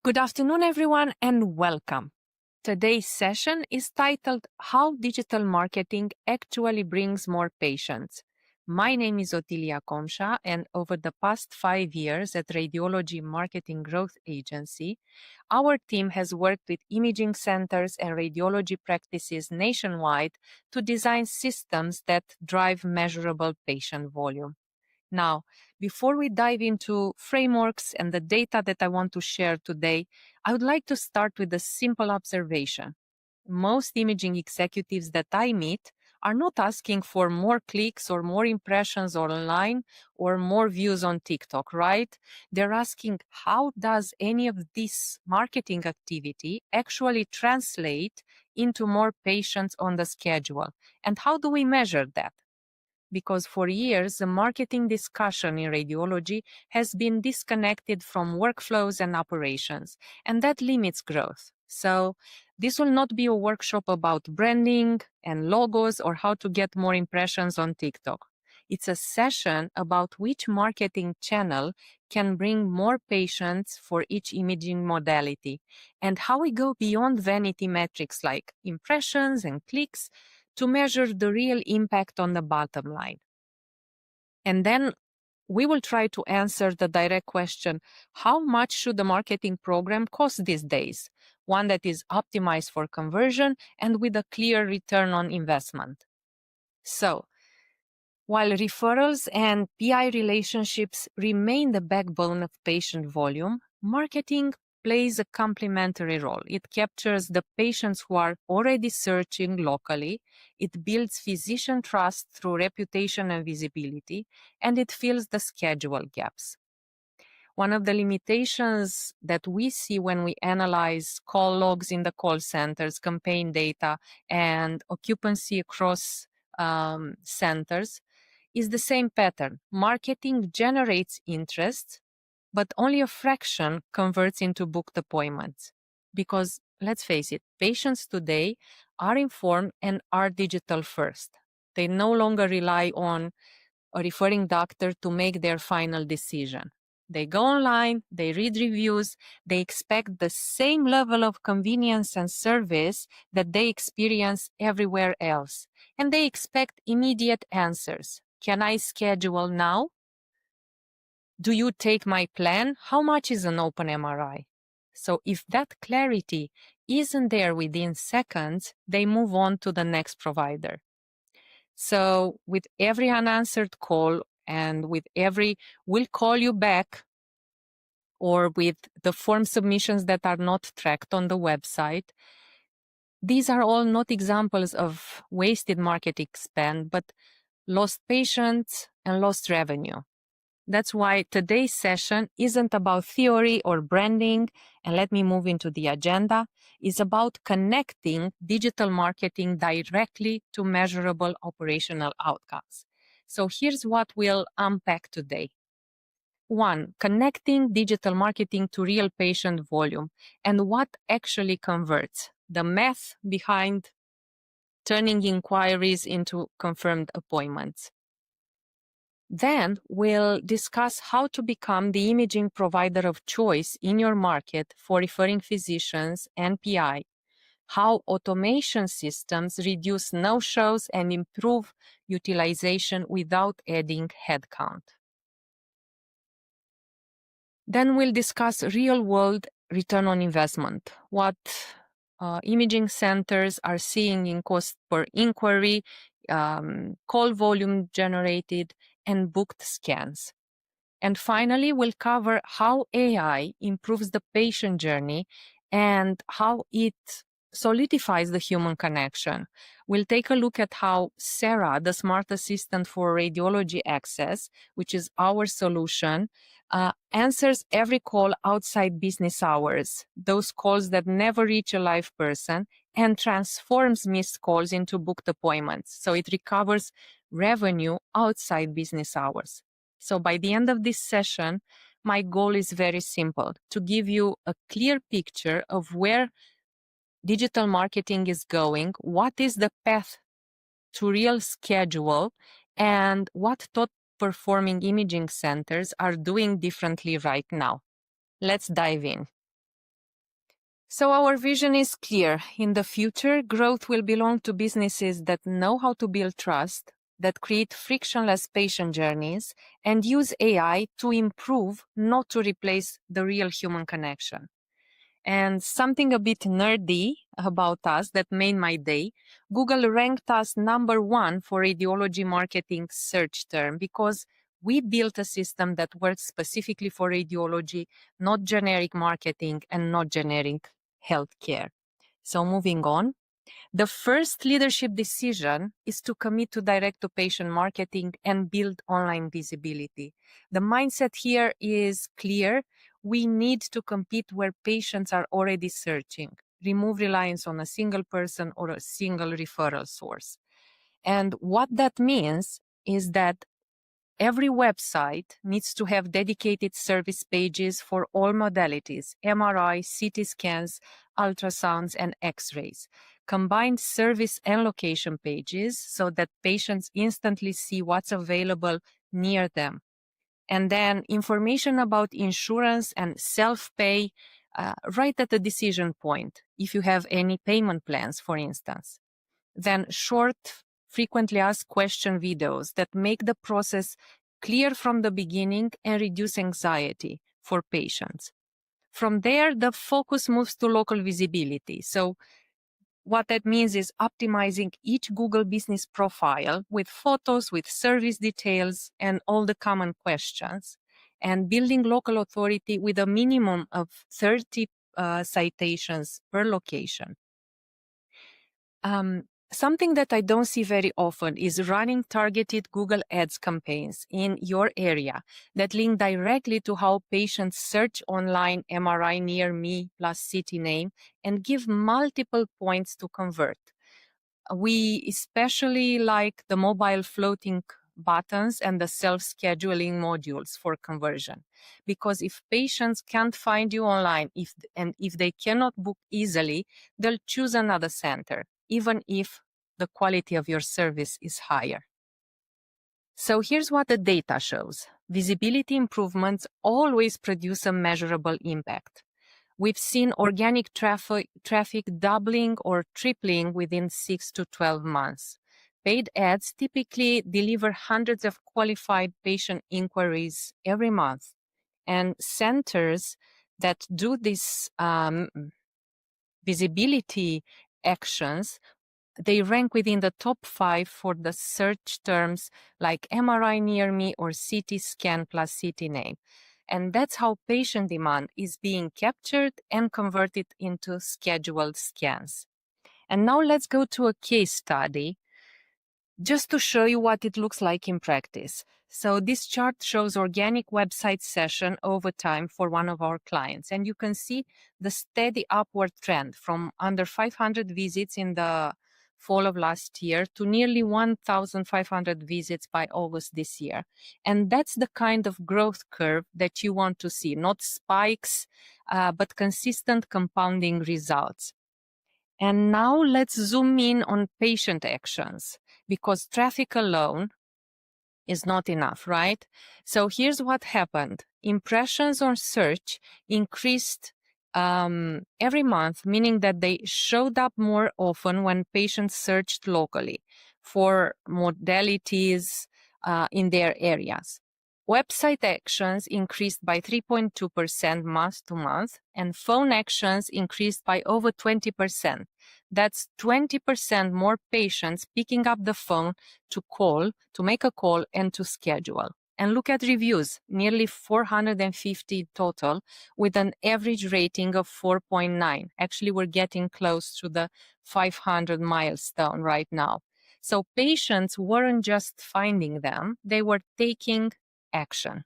Good afternoon, everyone, and welcome. Today's session is titled How Digital Marketing Actually Brings More Patients. My name is Otilia Comșa, and over the past 5 years at Radiology Marketing Growth Agency, our team has worked with imaging centers and radiology practices nationwide to design systems that drive measurable patient volume. Now, before we dive into frameworks and the data that I want to share today, I would like to start with a simple observation. Most imaging executives that I meet are not asking for more clicks or more impressions online or more views on TikTok, right? They're asking, how does any of this marketing activity actually translate into more patients on the schedule? And how do we measure that? Because for years, the marketing discussion in radiology has been disconnected from workflows and operations, and that limits growth. So this will not be a workshop about branding and logos or how to get more impressions on TikTok. It's a session about which marketing channel can bring more patients for each imaging modality and how we go beyond vanity metrics like impressions and clicks to measure the real impact on the bottom line. And then we will try to answer the direct question, how much should a marketing program cost these days? One that is optimized for conversion and with a clear return on investment. So, while referrals and PI relationships remain the backbone of patient volume, marketing plays a complementary role. It captures the patients who are already searching locally, it builds physician trust through reputation and visibility, and it fills the schedule gaps. One of the limitations that we see when we analyze call logs in the call centers, campaign data, and occupancy across centers is the same pattern. Marketing generates interest, but only a fraction converts into booked appointments. Because let's face it, patients today are informed and are digital first. They no longer rely on a referring doctor to make their final decision. They go online, they read reviews, they expect the same level of convenience and service that they experience everywhere else. And they expect immediate answers. Can I schedule now? Do you take my plan? How much is an open MRI? So if that clarity isn't there within seconds, they move on to the next provider. So with every unanswered call and with every we'll call you back, or with the form submissions that are not tracked on the website, these are all not examples of wasted marketing spend, but lost patients and lost revenue. That's why today's session isn't about theory or branding, and let me move into the agenda. It's about connecting digital marketing directly to measurable operational outcomes. So here's what we'll unpack today. 1. Connecting digital marketing to real patient volume and what actually converts, the math behind turning inquiries into confirmed appointments. Then we'll discuss how to become the imaging provider of choice in your market for referring physicians and PI, how automation systems reduce no-shows and improve utilization without adding headcount. Then we'll discuss real-world return on investment, what imaging centers are seeing in cost per inquiry, call volume generated, and booked scans. And finally, we'll cover how AI improves the patient journey and how it solidifies the human connection. We'll take a look at how Sarah, the smart assistant for radiology access, which is our solution, answers every call outside business hours, those calls that never reach a live person, and transforms missed calls into booked appointments. So it recovers revenue outside business hours. So by the end of this session, my goal is very simple, to give you a clear picture of where digital marketing is going, what is the path to real schedule, and what top performing imaging centers are doing differently right now. Let's dive in. So our vision is clear. In the future, growth will belong to businesses that know how to build trust, that create frictionless patient journeys, and use AI to improve, not to replace the real human connection. And something a bit nerdy about us that made my day, Google ranked us #1 for radiology marketing search term because we built a system that works specifically for radiology, not generic marketing and not generic healthcare. So moving on. The first leadership decision is to commit to direct-to-patient marketing and build online visibility. The mindset here is clear. We need to compete where patients are already searching, remove reliance on a single person or a single referral source. And what that means is that every website needs to have dedicated service pages for all modalities, MRI, CT scans, ultrasounds, and X-rays. Combined service and location pages so that patients instantly see what's available near them. And then information about insurance and self-pay right at the decision point, if you have any payment plans, for instance. Then short, frequently asked question videos that make the process clear from the beginning and reduce anxiety for patients. From there, the focus moves to local visibility. So what that means is optimizing each Google business profile with photos, with service details, and all the common questions, and building local authority with a minimum of 30 citations per location. Something that I don't see very often is running targeted Google Ads campaigns in your area that link directly to how patients search online MRI near me plus city name and give multiple points to convert. We especially like the mobile floating buttons and the self-scheduling modules for conversion. Because if patients can't find you online and if they cannot book easily, they'll choose another center, even if the quality of your service is higher. So here's what the data shows. Visibility improvements always produce a measurable impact. We've seen organic traffic doubling or tripling within 6 to 12 months. Paid ads typically deliver hundreds of qualified patient inquiries every month. And centers that do these visibility actions, they rank within the top 5 for the search terms like MRI near me or CT scan plus CT name. And that's how patient demand is being captured and converted into scheduled scans. And now let's go to a case study just to show you what it looks like in practice. So this chart shows organic website session over time for one of our clients. And you can see the steady upward trend from under 500 visits in the fall of last year to nearly 1,500 visits by August this year. And that's the kind of growth curve that you want to see, not spikes, but consistent compounding results. And now let's zoom in on patient actions, because traffic alone is not enough, right? So here's what happened. Impressions on search increased every month, meaning that they showed up more often when patients searched locally for modalities in their areas. Website actions increased by 3.2% month to month, and phone actions increased by over 20%. That's 20% more patients picking up the phone to call, to make a call, and to schedule. And look at reviews, nearly 450 total, with an average rating of 4.9. Actually, we're getting close to the 500 milestone right now. So patients weren't just finding them, they were taking action.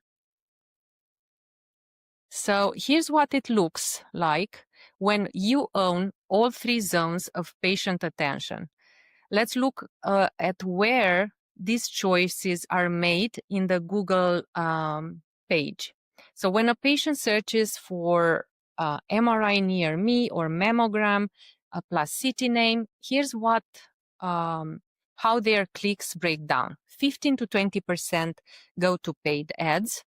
So here's what it looks like when you own all 3 zones of patient attention. Let's look at where these choices are made in the Google page. So when a patient searches for MRI near me or mammogram plus CT name, here's what how their clicks break down. 15 to 20% go to paid ads,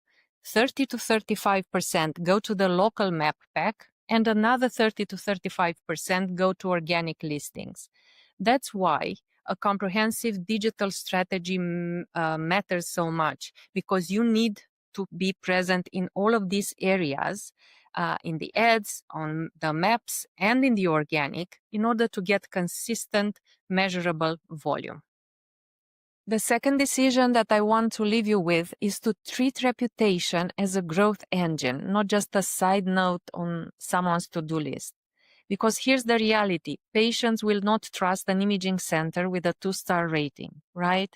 30 to 35% go to the local map pack, and another 30 to 35% go to organic listings. That's why a comprehensive digital strategy matters so much, because you need to be present in all of these areas, in the ads, on the maps, and in the organic, in order to get consistent, measurable volume. The second decision that I want to leave you with is to treat reputation as a growth engine, not just a side note on someone's to-do list. Because here's the reality: patients will not trust an imaging center with a 2-star rating, right?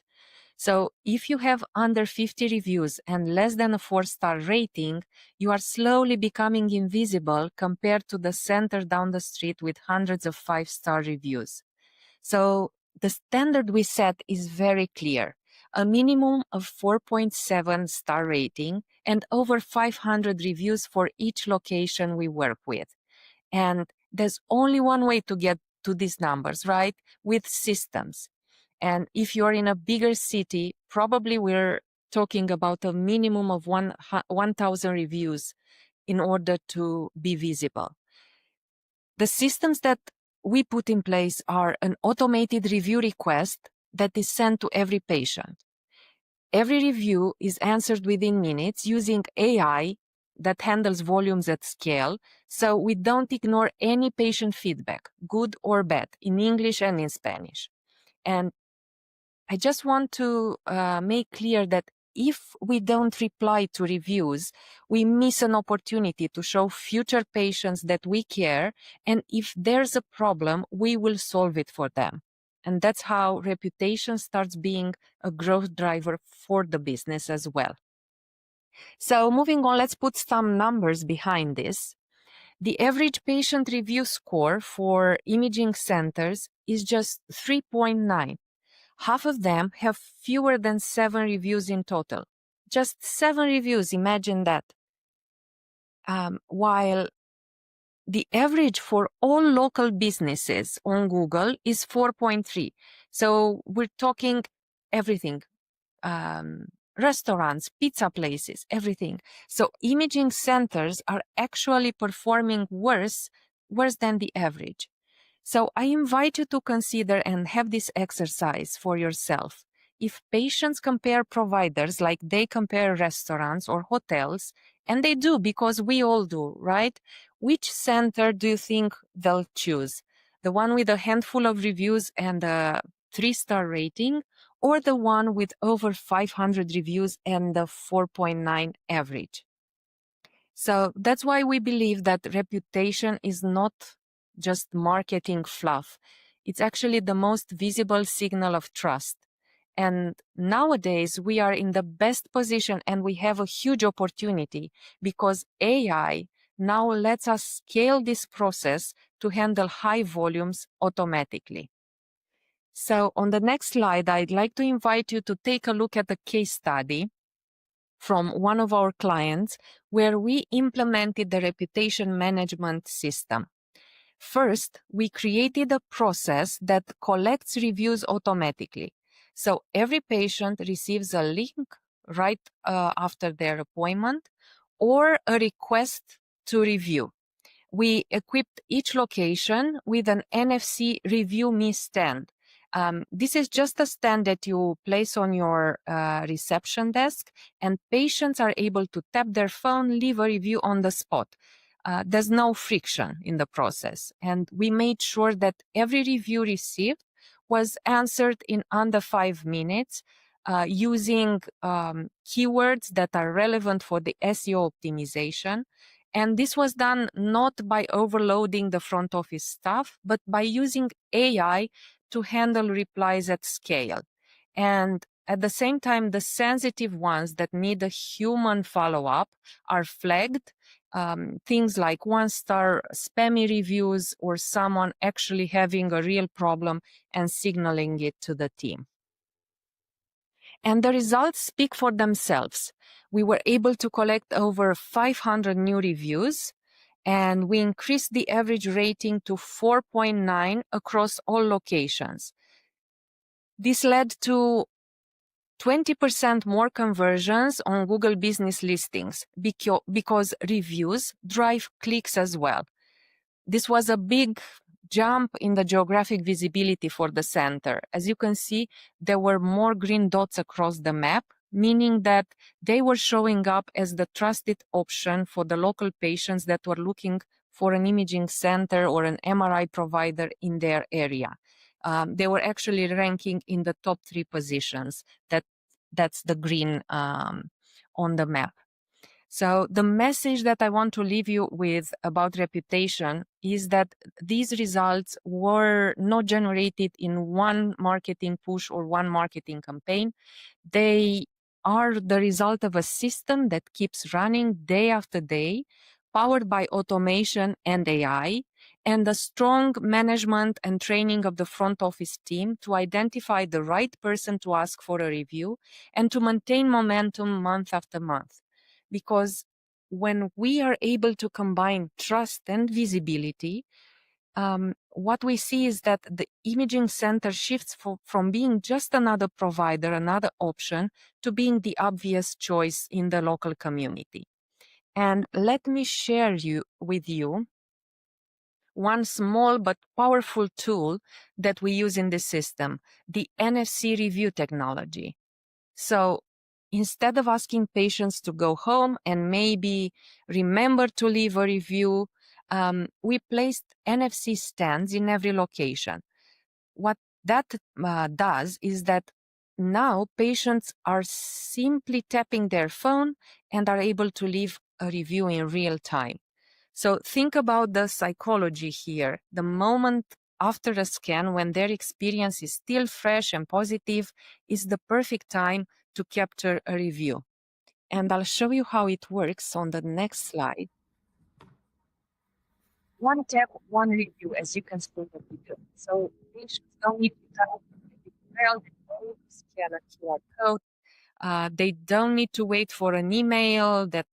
So if you have under 50 reviews and less than a 4-star rating, you are slowly becoming invisible compared to the center down the street with hundreds of 5-star reviews. So the standard we set is very clear: a minimum of 4.7 star rating and over 500 reviews for each location we work with. And there's only one way to get to these numbers, right? With systems. And if you're in a bigger city, probably we're talking about a minimum of 1,000 reviews in order to be visible. The systems that we put in place are an automated review request that is sent to every patient. Every review is answered within minutes using AI that handles volumes at scale, so we don't ignore any patient feedback, good or bad, in English and in Spanish. And I just want to make clear that if we don't reply to reviews, we miss an opportunity to show future patients that we care, and if there's a problem, we will solve it for them. And that's how reputation starts being a growth driver for the business as well. So moving on, let's put some numbers behind this. The average patient review score for imaging centers is just 3.9. Half of them have fewer than 7 reviews in total. Just 7 reviews, imagine that. While the average for all local businesses on Google is 4.3. So we're talking everything. Restaurants, pizza places, everything. So imaging centers are actually performing worse than the average. So I invite you to consider and have this exercise for yourself. If patients compare providers like they compare restaurants or hotels, and they do because we all do, right? Which center do you think they'll choose? The one with a handful of reviews and a 3-star rating, or the one with over 500 reviews and a 4.9 average? So that's why we believe that reputation is not just marketing fluff. It's actually the most visible signal of trust. And nowadays we are in the best position and we have a huge opportunity because AI now lets us scale this process to handle high volumes automatically. So on the next slide, I'd like to invite you to take a look at a case study from one of our clients where we implemented the reputation management system. First, we created a process that collects reviews automatically. So every patient receives a link right after their appointment or a request to review. We equipped each location with an NFC Review Me stand. This is just a stand that you place on your reception desk, and patients are able to tap their phone, leave a review on the spot. There's no friction in the process. And we made sure that every review received was answered in under 5 minutes using keywords that are relevant for the SEO optimization. And this was done not by overloading the front office staff, but by using AI to handle replies at scale. And at the same time, the sensitive ones that need a human follow-up are flagged. Things like 1-star spammy reviews or someone actually having a real problem and signaling it to the team. And the results speak for themselves. We were able to collect over 500 new reviews, and we increased the average rating to 4.9 across all locations. This led to 20% more conversions on Google business listings because reviews drive clicks as well. This was a big jump in the geographic visibility for the center. As you can see, there were more green dots across the map, meaning that they were showing up as the trusted option for the local patients that were looking for an imaging center or an MRI provider in their area. They were actually ranking in the top 3 positions. That's the green on the map. So the message that I want to leave you with about reputation is that these results were not generated in one marketing push or one marketing campaign. They are the result of a system that keeps running day after day, powered by automation and AI, and the strong management and training of the front office team to identify the right person to ask for a review and to maintain momentum month after month. Because when we are able to combine trust and visibility, what we see is that the imaging center shifts from being just another provider, another option, to being the obvious choice in the local community. And let me share with you one small but powerful tool that we use in this system, the NFC review technology. So instead of asking patients to go home and maybe remember to leave a review, we placed NFC stands in every location. What that does is that now patients are simply tapping their phone and are able to leave a review in real time. So think about the psychology here. The moment after a scan, when their experience is still fresh and positive, is the perfect time to capture a review. And I'll show you how it works on the next slide. One tap, one review, as you can see in the video. So patients don't need to type well, they don't scan a QR code. They don't need to wait for an email that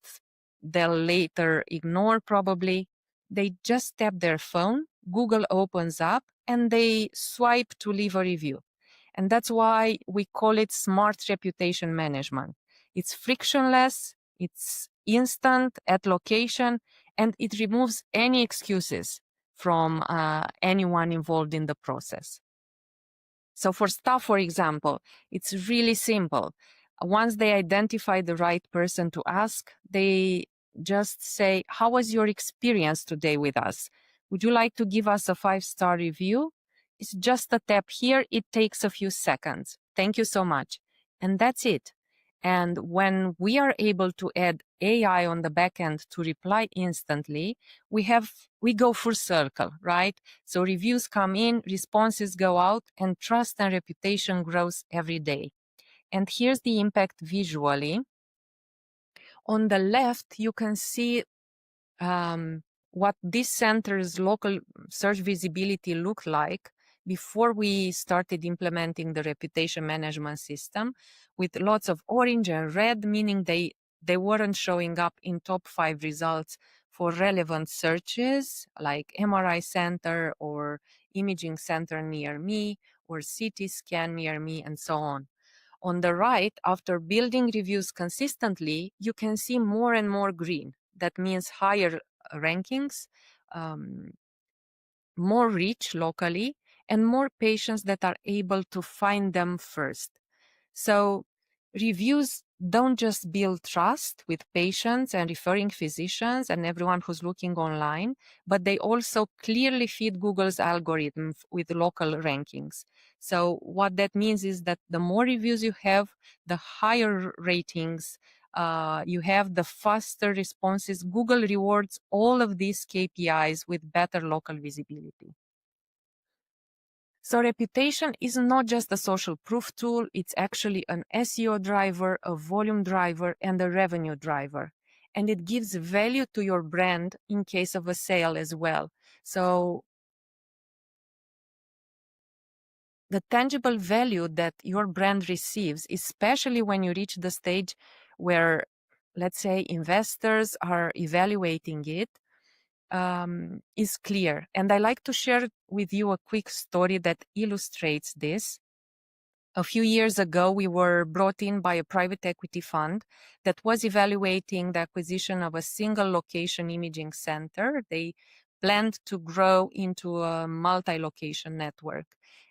they'll later ignore probably. They just tap their phone, Google opens up, and they swipe to leave a review. And that's why we call it smart reputation management. It's frictionless, it's instant at location, and it removes any excuses from anyone involved in the process. So for staff, for example, it's really simple. Once they identify the right person to ask, they just say, "How was your experience today with us? Would you like to give us a 5-star review?" It's just a tap here. It takes a few seconds. Thank you so much. And that's it. And when we are able to add AI on the back end to reply instantly, we go full circle, right? So reviews come in, responses go out, and trust and reputation grows every day. And here's the impact visually. On the left, you can see what this center's local search visibility looked like before we started implementing the reputation management system, with lots of orange and red, meaning they weren't showing up in top 5 results for relevant searches like MRI center or imaging center near me or CT scan near me and so on. On the right, after building reviews consistently, you can see more and more green. That means higher rankings, more reach locally, and more patients that are able to find them first. So reviews don't just build trust with patients and referring physicians and everyone who's looking online, but they also clearly feed Google's algorithm with local rankings. So what that means is that the more reviews you have, the higher ratings you have, the faster responses. Google rewards all of these KPIs with better local visibility. So reputation is not just a social proof tool, it's actually an SEO driver, a volume driver, and a revenue driver. And it gives value to your brand in case of a sale as well. So the tangible value that your brand receives, especially when you reach the stage where, let's say, investors are evaluating it, is clear. And I like to share with you a quick story that illustrates this. A few years ago, we were brought in by a private equity fund that was evaluating the acquisition of a single location imaging center. They planned to grow into a multi-location network.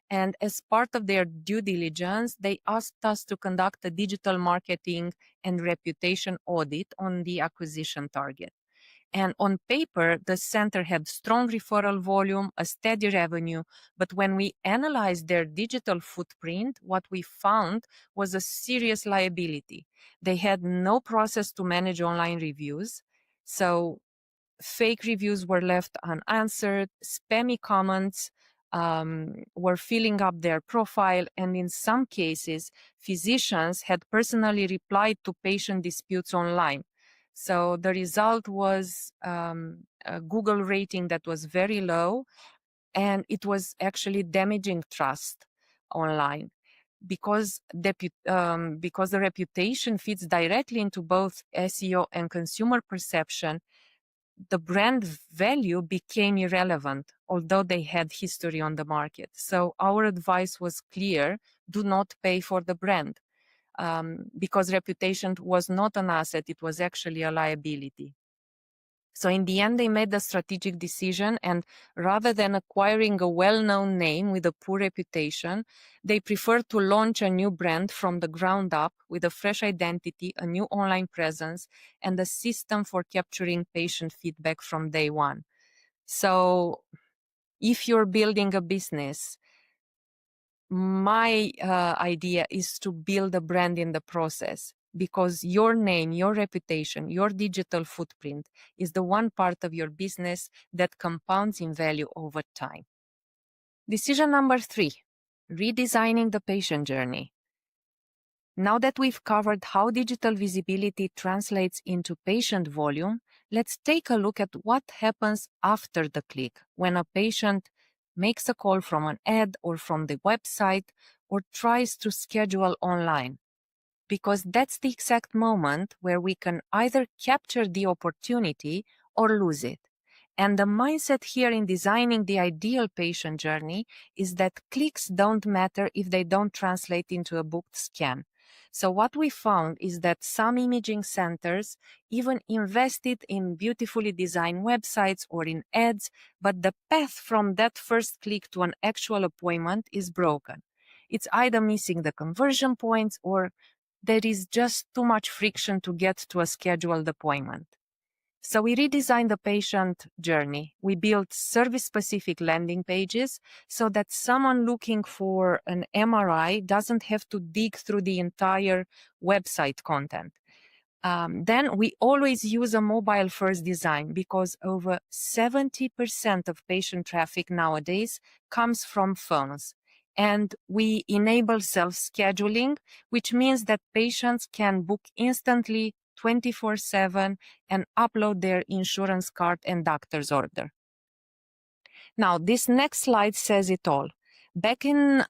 And as part of their due diligence, they asked us to conduct a digital marketing and reputation audit on the acquisition target. And on paper, the center had strong referral volume, a steady revenue. But when we analyzed their digital footprint, what we found was a serious liability. They had no process to manage online reviews. So fake reviews were left unanswered, spammy comments were filling up their profile, and in some cases, physicians had personally replied to patient disputes online. So the result was a Google rating that was very low, and it was actually damaging trust online because the reputation feeds directly into both SEO and consumer perception. The brand value became irrelevant, although they had history on the market. So our advice was clear: do not pay for the brand. Because reputation was not an asset, it was actually a liability. So in the end, they made the strategic decision, and rather than acquiring a well-known name with a poor reputation, they preferred to launch a new brand from the ground up with a fresh identity, a new online presence, and a system for capturing patient feedback from day one. So if you're building a business, my idea is to build a brand in the process, because your name, your reputation, your digital footprint is the one part of your business that compounds in value over time. Decision number 3, redesigning the patient journey. Now that we've covered how digital visibility translates into patient volume, let's take a look at what happens after the click when a patient makes a call from an ad or from the website or tries to schedule online. Because that's the exact moment where we can either capture the opportunity or lose it. And the mindset here in designing the ideal patient journey is that clicks don't matter if they don't translate into a booked scan. So what we found is that some imaging centers even invested in beautifully designed websites or in ads, but the path from that first click to an actual appointment is broken. It's either missing the conversion points or there is just too much friction to get to a scheduled appointment. So we redesigned the patient journey. We built service-specific landing pages so that someone looking for an MRI doesn't have to dig through the entire website content. Then we always use a mobile-first design because over 70% of patient traffic nowadays comes from phones. And we enable self-scheduling, which means that patients can book instantly 24/7 and upload their insurance card and doctor's order. Now, this next slide says it all. Back in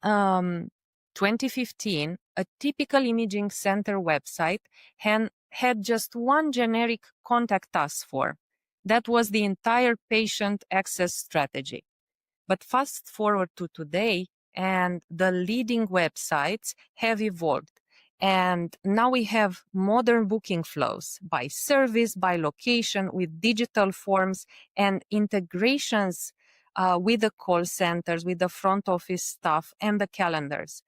2015, a typical imaging center website had just one generic contact us for. That was the entire patient access strategy. But fast forward to today, and the leading websites have evolved. And now we have modern booking flows by service, by location, with digital forms and integrations with the call centers, with the front office staff and the calendars.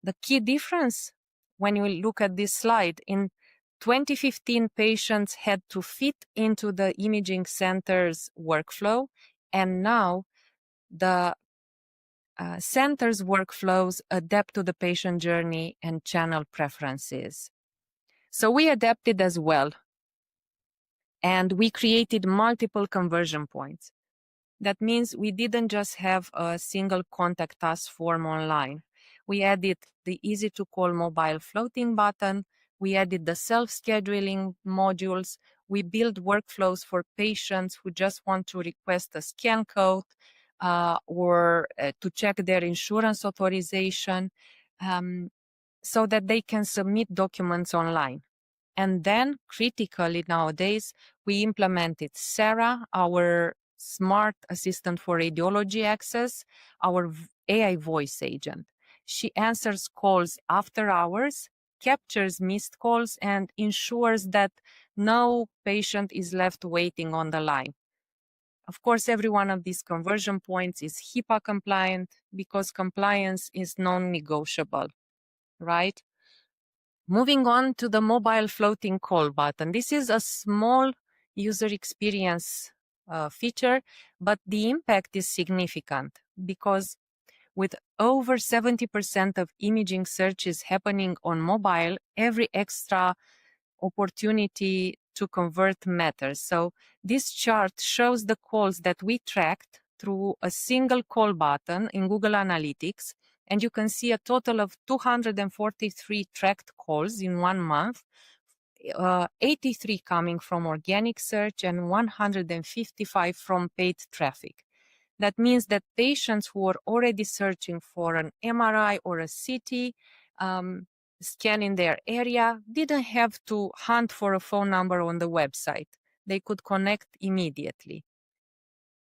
The key difference when you look at this slide, in 2015, patients had to fit into the imaging center's workflow, and now the center's workflows adapt to the patient journey and channel preferences. So we adapted as well, and we created multiple conversion points. That means we didn't just have a single contact us form online. We added the easy to call mobile floating button. We added the self-scheduling modules. We built workflows for patients who just want to request a scan code or to check their insurance authorization so that they can submit documents online. And then, critically nowadays, we implemented Sarah, our smart assistant for radiology access, our AI voice agent. She answers calls after hours, captures missed calls, and ensures that no patient is left waiting on the line. Of course, every one of these conversion points is HIPAA compliant because compliance is non-negotiable, right? Moving on to the mobile floating call button. This is a small user experience feature, but the impact is significant because with over 70% of imaging searches happening on mobile, every extra opportunity to convert matters. So this chart shows the calls that we tracked through a single call button in Google Analytics. And you can see a total of 243 tracked calls in 1 month, 83 coming from organic search and 155 from paid traffic. That means that patients who are already searching for an MRI or a CT scan in their area didn't have to hunt for a phone number on the website. They could connect immediately.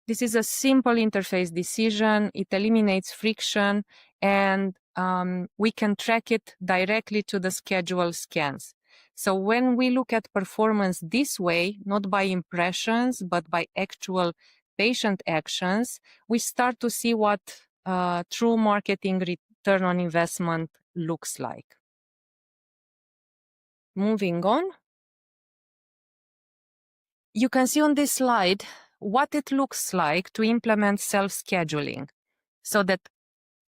This is a simple interface decision. It eliminates friction, and we can track it directly to the scheduled scans. So when we look at performance this way, not by impressions, but by actual patient actions, we start to see what true marketing return on investment looks like. Moving on. You can see on this slide what it looks like to implement self-scheduling so that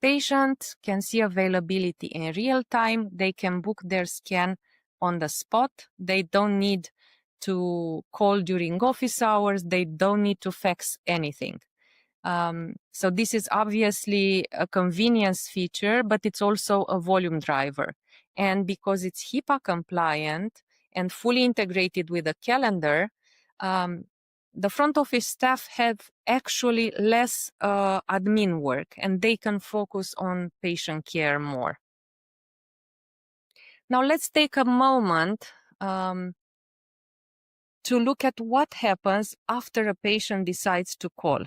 patients can see availability in real time. They can book their scan on the spot. They don't need to call during office hours. They don't need to fax anything. So this is obviously a convenience feature, but it's also a volume driver. And because it's HIPAA compliant and fully integrated with a calendar, the front office staff have actually less admin work, and they can focus on patient care more. Now let's take a moment to look at what happens after a patient decides to call.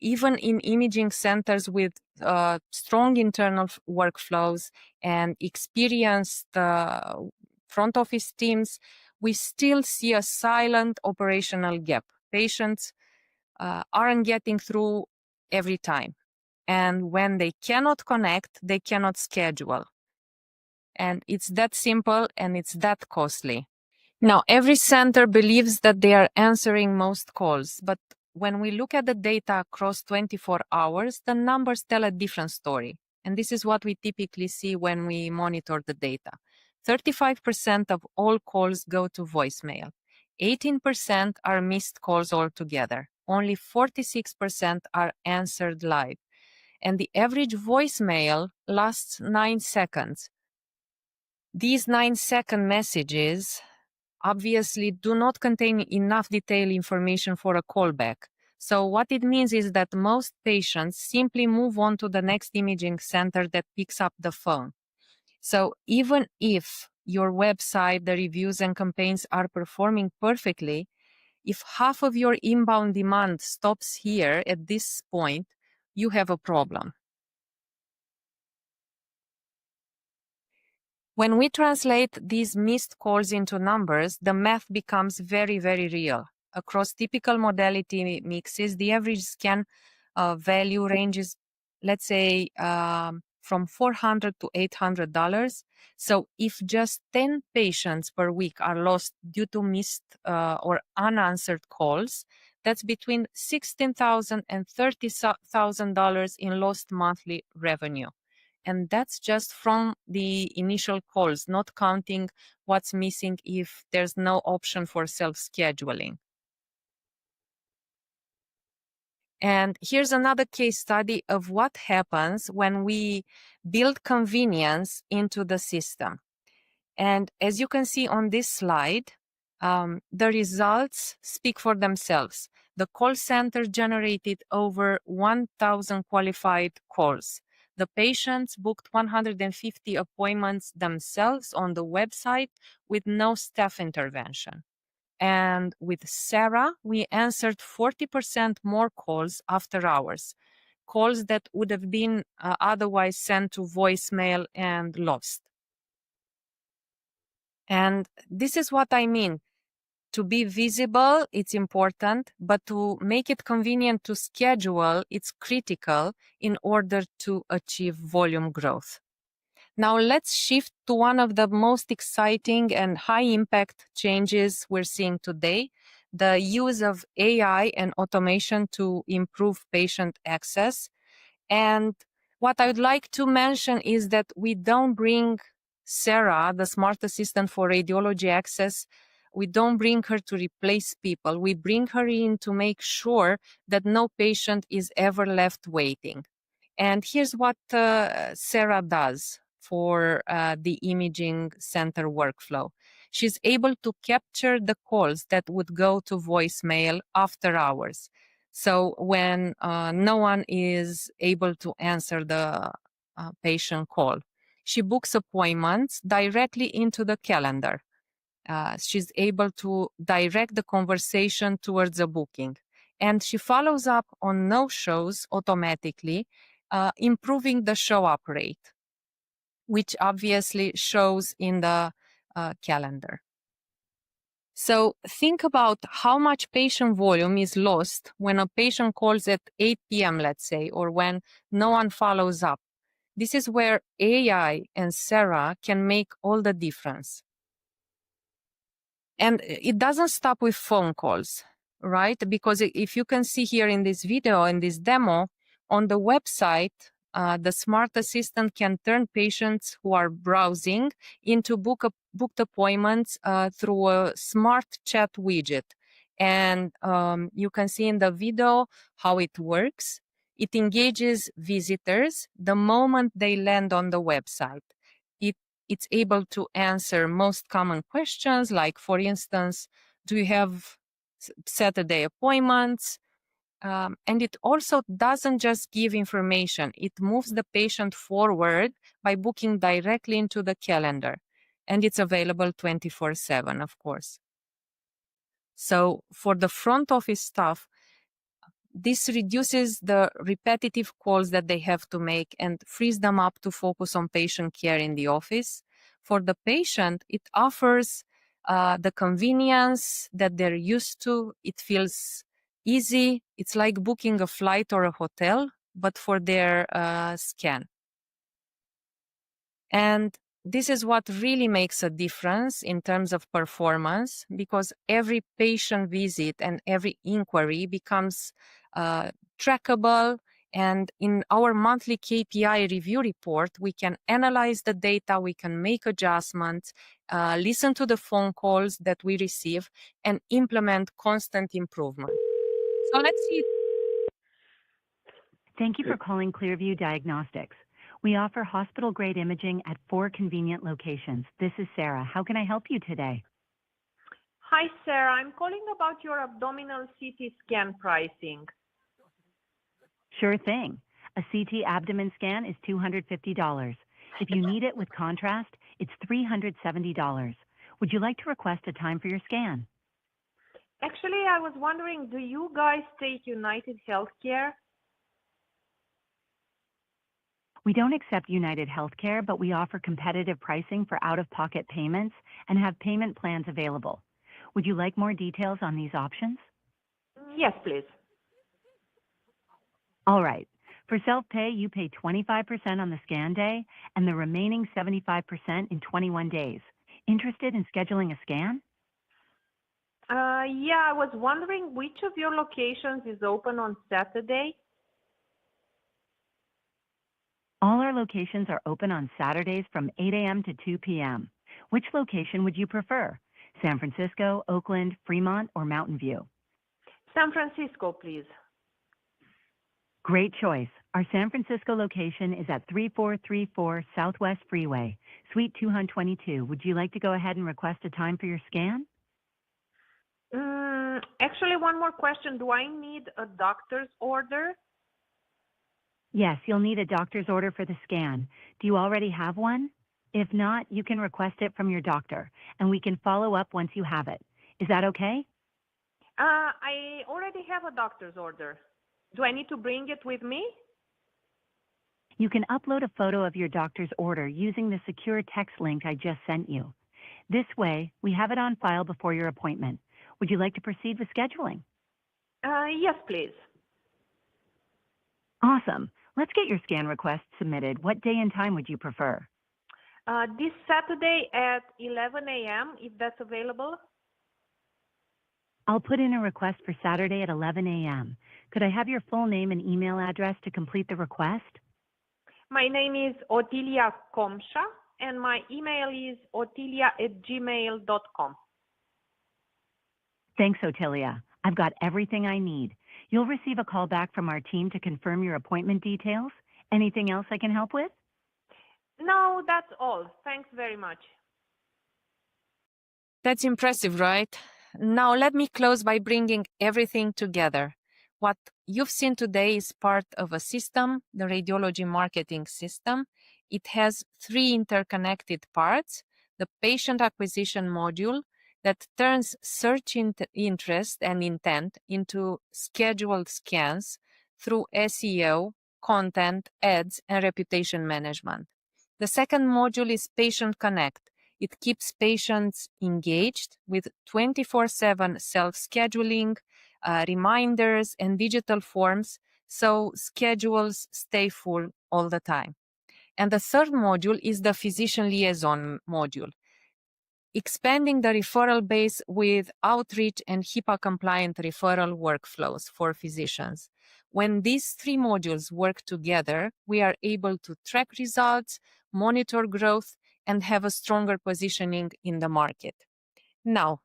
Even in imaging centers with strong internal workflows and experienced front office teams, we still see a silent operational gap. Patients aren't getting through every time. And when they cannot connect, they cannot schedule. And it's that simple and it's that costly. Now, every center believes that they are answering most calls, but when we look at the data across 24 hours, the numbers tell a different story. And this is what we typically see when we monitor the data. 35% of all calls go to voicemail. 18% are missed calls altogether. Only 46% are answered live. And the average voicemail lasts 9 seconds. These 9-second messages obviously do not contain enough detailed information for a callback. So what it means is that most patients simply move on to the next imaging center that picks up the phone. So even if your website, the reviews and campaigns are performing perfectly, if half of your inbound demand stops here at this point, you have a problem. When we translate these missed calls into numbers, the math becomes very, very real. Across typical modality mixes, the average scan value ranges, let's say, from $400 to $800. So if just 10 patients per week are lost due to missed or unanswered calls, that's between $16,000 and $30,000 in lost monthly revenue. And that's just from the initial calls, not counting what's missing if there's no option for self-scheduling. And here's another case study of what happens when we build convenience into the system. And as you can see on this slide, the results speak for themselves. The call center generated over 1,000 qualified calls. The patients booked 150 appointments themselves on the website with no staff intervention. And with Sarah, we answered 40% more calls after hours, calls that would have been otherwise sent to voicemail and lost. And this is what I mean. To be visible, it's important, but to make it convenient to schedule, it's critical in order to achieve volume growth. Now let's shift to one of the most exciting and high-impact changes we're seeing today, the use of AI and automation to improve patient access. And what I would like to mention is that we don't bring Sarah, the smart assistant for radiology access, we don't bring her to replace people. We bring her in to make sure that no patient is ever left waiting. And here's what Sarah does for the imaging center workflow. She's able to capture the calls that would go to voicemail after hours. So when no one is able to answer the patient call, she books appointments directly into the calendar. She's able to direct the conversation towards a booking. And she follows up on no-shows automatically, improving the show-up rate, which obviously shows in the calendar. So think about how much patient volume is lost when a patient calls at 8 p.m., let's say, or when no one follows up. This is where AI and Sarah can make all the difference. And it doesn't stop with phone calls, right? Because if you can see here in this video, in this demo, on the website, the smart assistant can turn patients who are browsing into booked appointments through a smart chat widget. And you can see in the video how it works. It engages visitors the moment they land on the website. It's able to answer most common questions, like, for instance, do you have Saturday appointments? And it also doesn't just give information, it moves the patient forward by booking directly into the calendar. And it's available 24/7, of course. So for the front office staff, this reduces the repetitive calls that they have to make and frees them up to focus on patient care in the office. For the patient, it offers the convenience that they're used to. It feels easy. It's like booking a flight or a hotel, but for their scan. And this is what really makes a difference in terms of performance, because every patient visit and every inquiry becomes trackable. And in our monthly KPI review report, we can analyze the data, we can make adjustments, listen to the phone calls that we receive, and implement constant improvement. So let's see. Thank you for calling Clearview Diagnostics. We offer hospital-grade imaging at 4 convenient locations. This is Sarah. How can I help you today? Hi, Sarah. I'm calling about your abdominal CT scan pricing. Sure thing. A CT abdomen scan is $250. If you need it with contrast, it's $370. Would you like to request a time for your scan? Actually, I was wondering, do you guys take United Healthcare? We don't accept United Healthcare, but we offer competitive pricing for out-of-pocket payments and have payment plans available. Would you like more details on these options? Yes, please. All right. For self-pay, you pay 25% on the scan day and the remaining 75% in 21 days. Interested in scheduling a scan? Yeah, I was wondering which of your locations is open on Saturday? All our locations are open on Saturdays from 8 a.m. to 2 p.m. Which location would you prefer? San Francisco, Oakland, Fremont, or Mountain View? San Francisco, please. Great choice. Our San Francisco location is at 3434 Southwest Freeway, Suite 222. Would you like to go ahead and request a time for your scan? Actually, one more question. Do I need a doctor's order? Yes, you'll need a doctor's order for the scan. Do you already have one? If not, you can request it from your doctor, and we can follow up once you have it. Is that okay? I already have a doctor's order. Do I need to bring it with me? You can upload a photo of your doctor's order using the secure text link I just sent you. This way, we have it on file before your appointment. Would you like to proceed with scheduling? Yes, please. Awesome. Let's get your scan request submitted. What day and time would you prefer? This Saturday at 11 a.m., if that's available. I'll put in a request for Saturday at 11 a.m. Could I have your full name and email address to complete the request? My name is Otilia Komsha, and my email is otilia@gmail.com. Thanks, Otilia. I've got everything I need. You'll receive a call back from our team to confirm your appointment details. Anything else I can help with? No, that's all. Thanks very much. That's impressive, right? Now let me close by bringing everything together. What you've seen today is part of a system, the radiology marketing system. It has 3 interconnected parts: the patient acquisition module that turns search interest and intent into scheduled scans through SEO, content, ads, and reputation management. The second module is Patient Connect. It keeps patients engaged with 24/7 self-scheduling, reminders, and digital forms, so schedules stay full all the time. And the third module is the Physician Liaison module, expanding the referral base with outreach and HIPAA-compliant referral workflows for physicians. When these 3 modules work together, we are able to track results, monitor growth, and have a stronger positioning in the market. Now,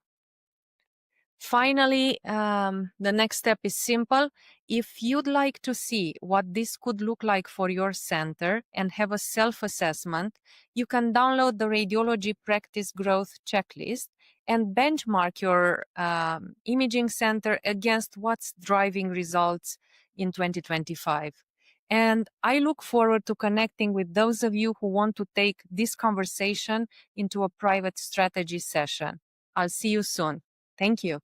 finally, the next step is simple. If you'd like to see what this could look like for your center and have a self-assessment, you can download the Radiology Practice Growth Checklist and benchmark your imaging center against what's driving results in 2025. And I look forward to connecting with those of you who want to take this conversation into a private strategy session. I'll see you soon. Thank you.